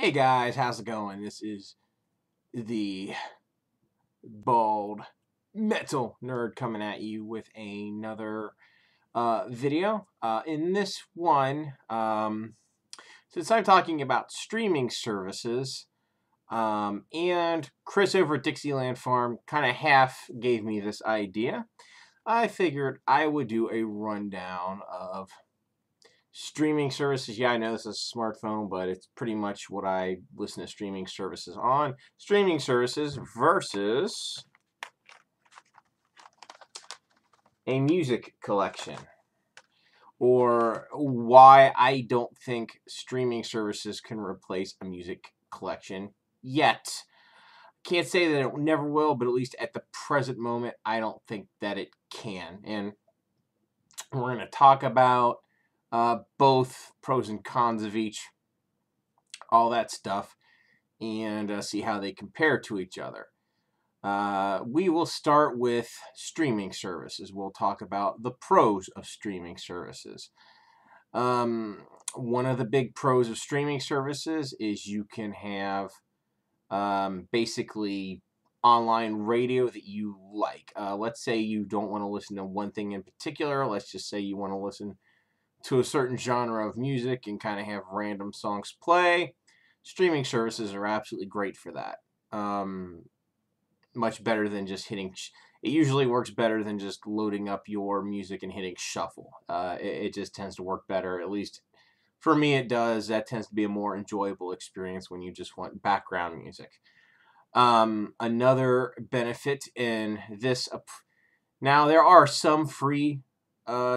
Hey guys, how's it going? This is the bald metal nerd coming at you with another video. In this one, since I'm talking about streaming services, and Chris over at Dixieland Farm kind of half gave me this idea, I figured I would do a rundown of streaming services. Yeah, I know this is a smartphone, but it's pretty much what I listen to streaming services on. Streaming services versus a music collection. Or why I don't think streaming services can replace a music collection yet. Can't say that it never will, but at least at the present moment, I don't think that it can. And we're going to talk about both pros and cons of each, all that stuff, and see how they compare to each other. We will start with streaming services. We'll talk about the pros of streaming services. One of the big pros of streaming services is you can have basically online radio that you like. Let's say you don't want to listen to one thing in particular. Let's just say you want to listen to a certain genre of music and kind of have random songs play. Streaming services are absolutely great for that. Much better than just hitting. It usually works better than just loading up your music and hitting shuffle. It just tends to work better. At least for me, it does. That tends to be a more enjoyable experience when you just want background music. Another benefit in this. Now, there are some free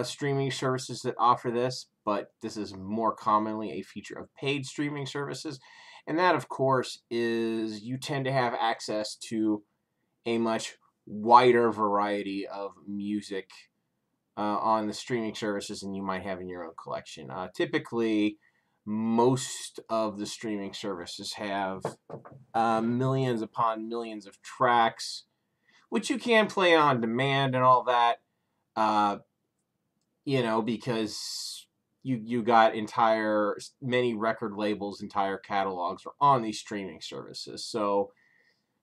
streaming services that offer this, but this is more commonly a feature of paid streaming services. And that, of course, is you tend to have access to a much wider variety of music on the streaming services than you might have in your own collection. Typically, most of the streaming services have millions upon millions of tracks, which you can play on demand and all that, because you got many record labels, entire catalogs are on these streaming services. So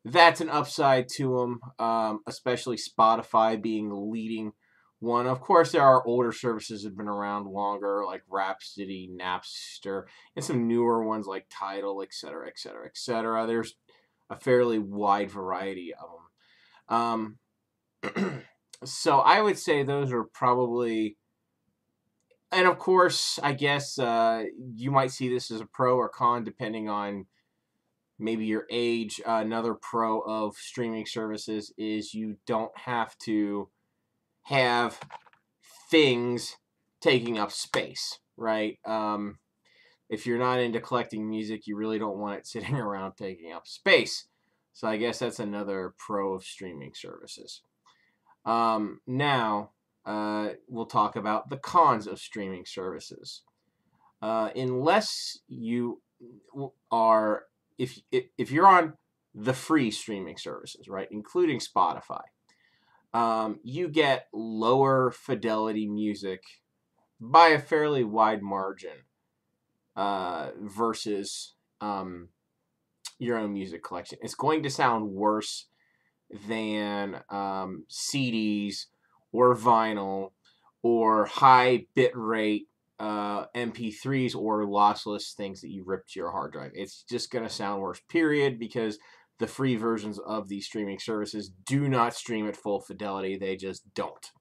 that's an upside to them, especially Spotify being the leading one. Of course, there are older services that have been around longer, like Rhapsody, Napster, and some newer ones like Tidal, etc., etc., etc. There's a fairly wide variety of them. So I would say those are probably, and of course, I guess you might see this as a pro or con depending on maybe your age. Another pro of streaming services is you don't have to have things taking up space, right? If you're not into collecting music, you really don't want it sitting around taking up space. So I guess that's another pro of streaming services. Now, we'll talk about the cons of streaming services. Unless you are if you're on the free streaming services, right, including Spotify, you get lower fidelity music by a fairly wide margin versus your own music collection. It's going to sound worse than CDs or vinyl or high bit rate MP3s or lossless things that you rip to your hard drive. It's just going to sound worse, period, because the free versions of these streaming services do not stream at full fidelity. They just don't.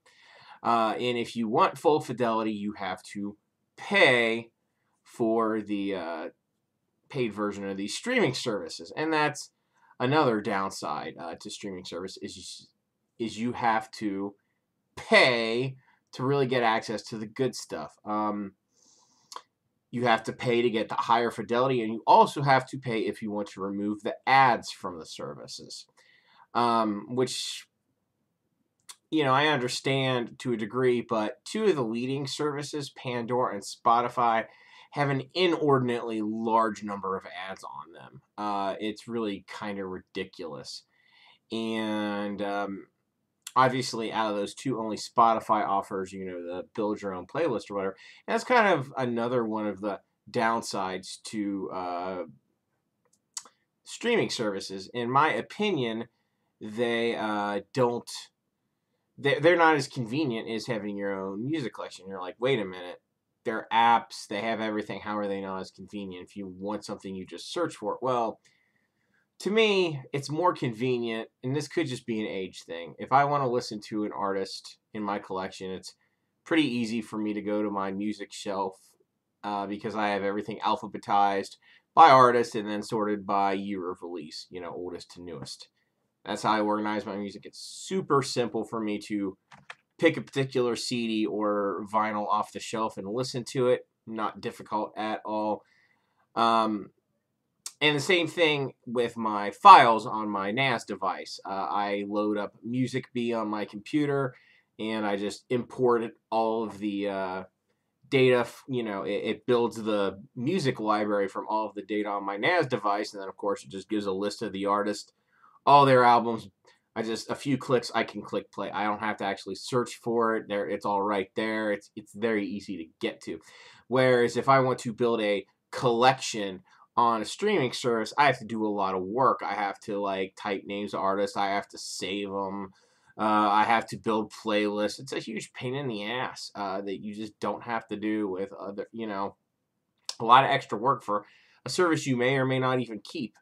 And if you want full fidelity, you have to pay for the paid version of these streaming services. And that's another downside to streaming service is you have to pay to really get access to the good stuff. You have to pay to get the higher fidelity, and you also have to pay if you want to remove the ads from the services, which, I understand to a degree, but two of the leading services, Pandora and Spotify, have an inordinately large number of ads on them. It's really kind of ridiculous. And obviously, out of those two, only Spotify offers, the build your own playlist or whatever. And that's kind of another one of the downsides to streaming services. In my opinion, they don't. They're not as convenient as having your own music collection. You're like, wait a minute. They're apps. They have everything. How are they not as convenient? If you want something, you just search for it. Well, to me, it's more convenient, and this could just be an age thing. If I want to listen to an artist in my collection, it's pretty easy for me to go to my music shelf because I have everything alphabetized by artist and then sorted by year of release, oldest to newest. That's how I organize my music. It's super simple for me to pick a particular CD or vinyl off the shelf and listen to it. Not difficult at all. And the same thing with my files on my NAS device. I load up Music B on my computer, and I just import all of the data. It builds the music library from all of the data on my NAS device, and then, of course, it just gives a list of the artist, all their albums. A few clicks, I can click play. I don't have to actually search for it. It's all right there. It's very easy to get to. Whereas if I want to build a collection on a streaming service, I have to do a lot of work. I have to type names of artists. I have to save them. I have to build playlists. It's a huge pain in the ass that you just don't have to do with a lot of extra work for a service you may or may not even keep.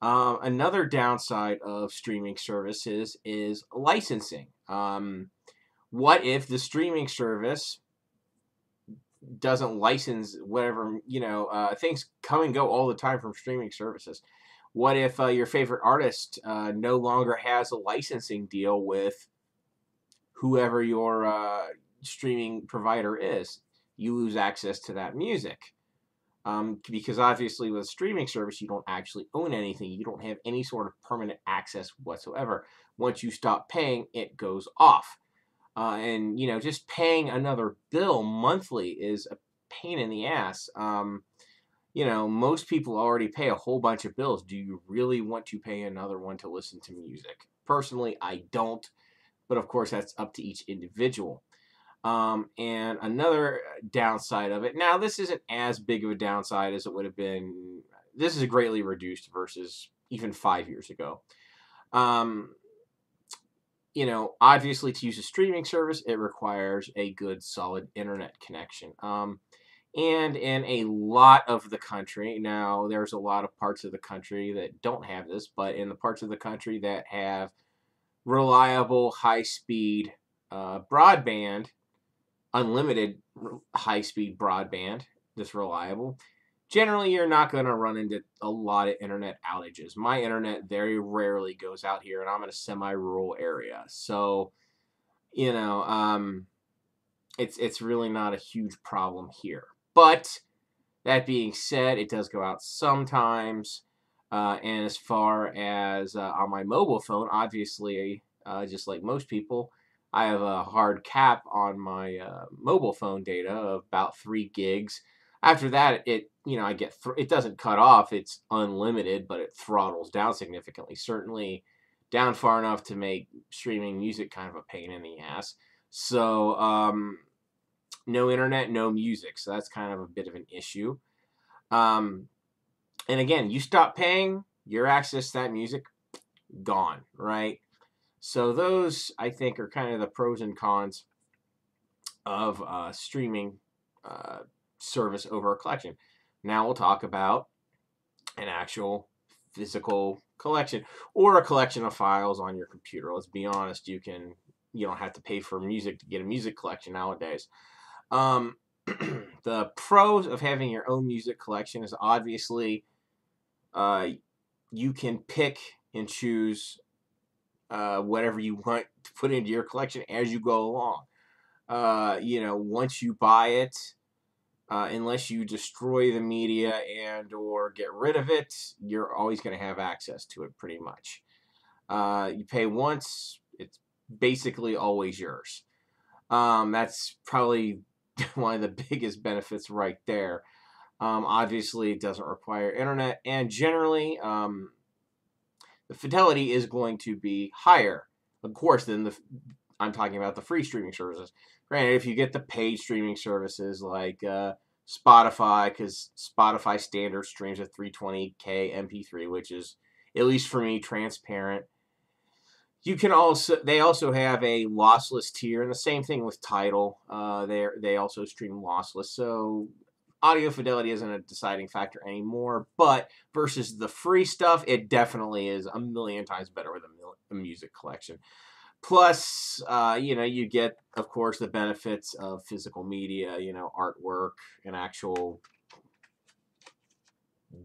Another downside of streaming services is licensing. What if the streaming service doesn't license whatever, things come and go all the time from streaming services? What if your favorite artist no longer has a licensing deal with whoever your streaming provider is? You lose access to that music. Because obviously with a streaming service, you don't actually own anything. You don't have any sort of permanent access whatsoever. Once you stop paying, it goes off. And just paying another bill monthly is a pain in the ass. Most people already pay a whole bunch of bills. Do you really want to pay another one to listen to music? Personally, I don't. But of course, that's up to each individual. And another downside of it, now this isn't as big of a downside as it would have been. This is greatly reduced versus even 5 years ago. Obviously to use a streaming service, it requires a good solid internet connection. And in a lot of the country, now there's a lot of parts of the country that don't have this, but in the parts of the country that have reliable high-speed broadband, unlimited high-speed broadband that's reliable, generally you're not going to run into a lot of internet outages. My internet very rarely goes out here, and I'm in a semi-rural area, so it's really not a huge problem here. But that being said, it does go out sometimes. And as far as on my mobile phone, obviously, just like most people, I have a hard cap on my mobile phone data of about 3 gigs. After that, it doesn't cut off. It's unlimited, but it throttles down significantly. Certainly down far enough to make streaming music kind of a pain in the ass. So no internet, no music. So that's kind of a bit of an issue. And again, you stop paying, your access to that music, gone, right? So those, I think, are kind of the pros and cons of streaming service over a collection. Now we'll talk about an actual physical collection or a collection of files on your computer. Let's be honest, you don't have to pay for music to get a music collection nowadays. The pros of having your own music collection is obviously you can pick and choose whatever you want to put into your collection as you go along. Once you buy it, unless you destroy the media and or get rid of it, you're always going to have access to it pretty much. You pay once, it's basically always yours. That's probably one of the biggest benefits right there. Obviously, it doesn't require internet, and generally, the fidelity is going to be higher, of course, than I'm talking about the free streaming services. Granted, if you get the paid streaming services like Spotify, because Spotify standard streams at 320k MP3, which is at least for me, transparent. They also have a lossless tier, and the same thing with Tidal. They also stream lossless, so audio fidelity isn't a deciding factor anymore. But versus the free stuff, it definitely is a million times better with a music collection. Plus, you get, of course, the benefits of physical media, artwork, an actual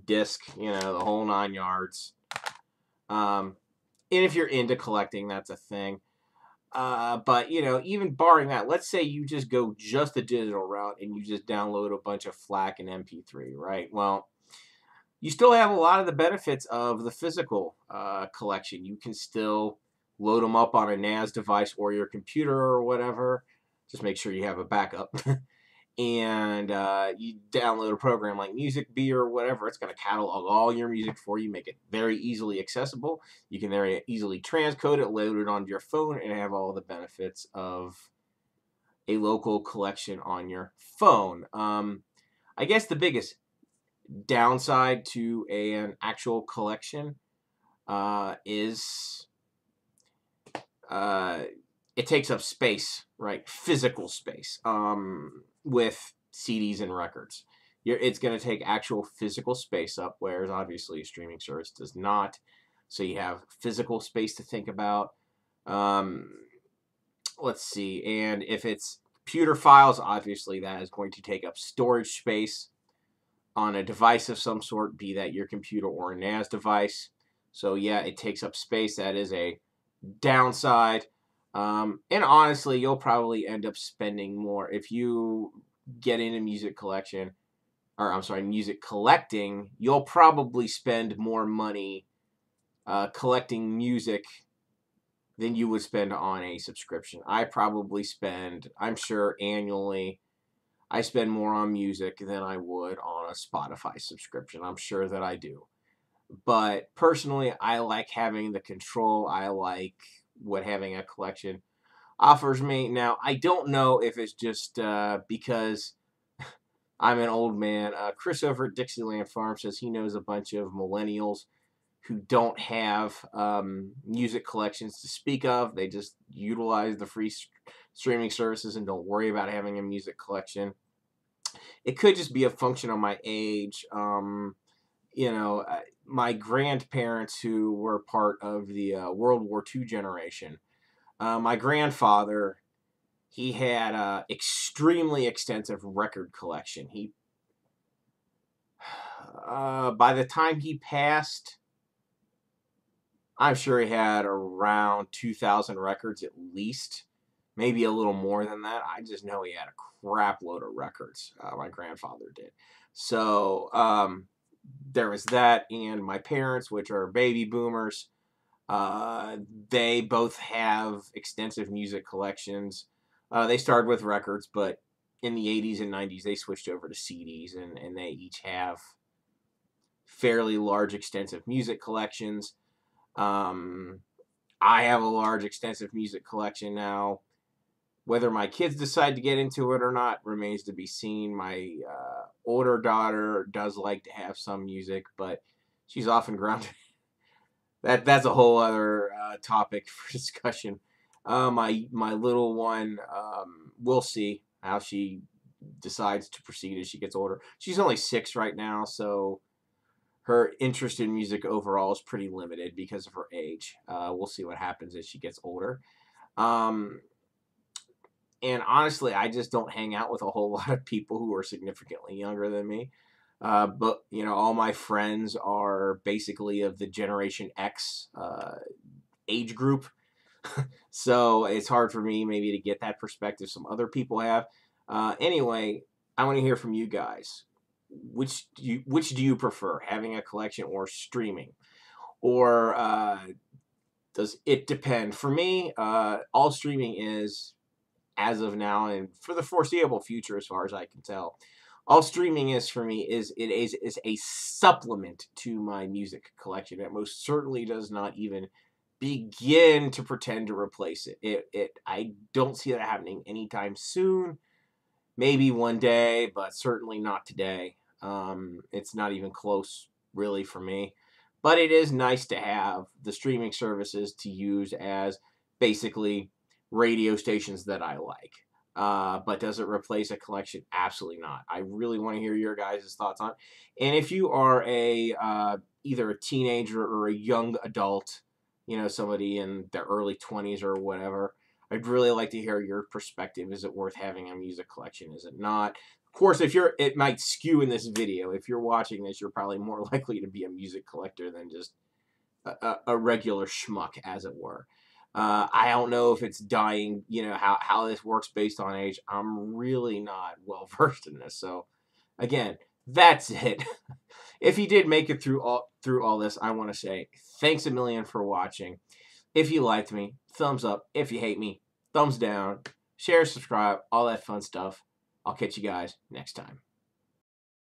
disc, the whole 9 yards. And if you're into collecting, that's a thing. But even barring that, let's say you just go just the digital route and you just download a bunch of FLAC and MP3, right? Well, you still have a lot of the benefits of the physical collection. You can still load them up on a NAS device or your computer or whatever. Just make sure you have a backup. And you download a program like Music Bee or whatever. It's going to catalog all your music for you, make it very easily accessible. You can very easily transcode it, load it onto your phone, and have all the benefits of a local collection on your phone. I guess the biggest downside to an actual collection is it takes up space, right? Physical space. With CDs and records, it's going to take actual physical space up, whereas obviously a streaming service does not. So you have physical space to think about. Let's see, and if it's computer files, obviously that is going to take up storage space on a device of some sort, be that your computer or a NAS device. So yeah, it takes up space. That is a downside. And honestly, you'll probably end up spending more if you get into music collecting. You'll probably spend more money collecting music than you would spend on a subscription. I'm sure annually, I spend more on music than I would on a Spotify subscription. I'm sure that I do. But personally, I like having the control. I like what having a collection offers me. Now, I don't know if it's just because I'm an old man. Chris over at Dixieland Farm says he knows a bunch of millennials who don't have music collections to speak of. They just utilize the free streaming services and don't worry about having a music collection. It could just be a function of my age. My grandparents who were part of the World War II generation. My grandfather, he had an extremely extensive record collection. By the time he passed, I'm sure he had around 2,000 records at least, maybe a little more than that. I just know he had a crap load of records. My grandfather did. So there was that, and my parents, which are baby boomers, they both have extensive music collections. They started with records, but in the 80s and 90s, they switched over to CDs, and they each have fairly large, extensive music collections. I have a large, extensive music collection now. Whether my kids decide to get into it or not remains to be seen. My older daughter does like to have some music, but she's often grounded. That's a whole other topic for discussion. My little one, we'll see how she decides to proceed as she gets older. She's only 6 right now, so her interest in music overall is pretty limited because of her age. We'll see what happens as she gets older. And honestly, I just don't hang out with a whole lot of people who are significantly younger than me. But all my friends are basically of the Generation X age group. So it's hard for me maybe to get that perspective some other people have. Anyway, I want to hear from you guys. Which do you prefer, having a collection or streaming? Or does it depend? For me, all streaming is, as of now and for the foreseeable future, as far as I can tell, all streaming is for me is a supplement to my music collection. It most certainly does not even begin to pretend to replace it. I don't see that happening anytime soon. Maybe one day, but certainly not today. It's not even close, really, for me. But it is nice to have the streaming services to use as basically radio stations that I like. But does it replace a collection? Absolutely not. I really want to hear your guys' thoughts on it. And if you are either a teenager or a young adult, somebody in their early 20s or whatever, I'd really like to hear your perspective. Is it worth having a music collection? Is it not? Of course, it might skew in this video. If you're watching this, you're probably more likely to be a music collector than just a regular schmuck, as it were. I don't know if it's dying, how this works based on age. I'm really not well versed in this. So, again, that's it. If you did make it through all this, I want to say thanks a million for watching. If you liked me, thumbs up. If you hate me, thumbs down. Share, subscribe, all that fun stuff. I'll catch you guys next time.